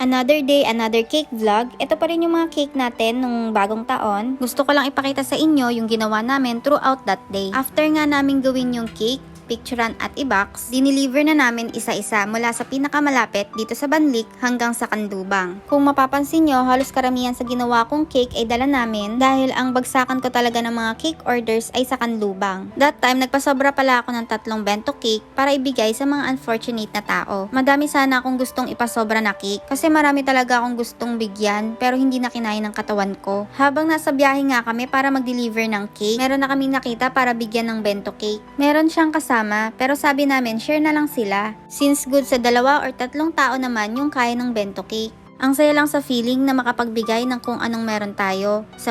Another day, another cake vlog. Ito pa rin yung mga cake natin nung bagong taon. Gusto ko lang ipakita sa inyo yung ginawa namin throughout that day. After nga namin gawin yung cake, picturean at i-box, dineliver na namin isa-isa mula sa pinakamalapit dito sa Banlik hanggang sa Kanlubang. Kung mapapansin nyo, halos karamihan sa ginawa kong cake ay dala namin dahil ang bagsakan ko talaga ng mga cake orders ay sa Kanlubang. That time, nagpasobra pala ako ng 3 bento cake para ibigay sa mga unfortunate na tao. Madami sana akong gustong ipasobra na cake kasi marami talaga akong gustong bigyan pero hindi na kinaya ng katawan ko. Habang nasa biyahe nga kami para mag-deliver ng cake, meron na kaming nakita para bigyan ng bento cake. Meron siyang kasama pero sabi namin share na lang sila. Since good sa 2 or 3 tao naman yung kaya ng bento cake. Ang saya lang sa feeling na makapagbigay ng kung anong meron tayo. Sa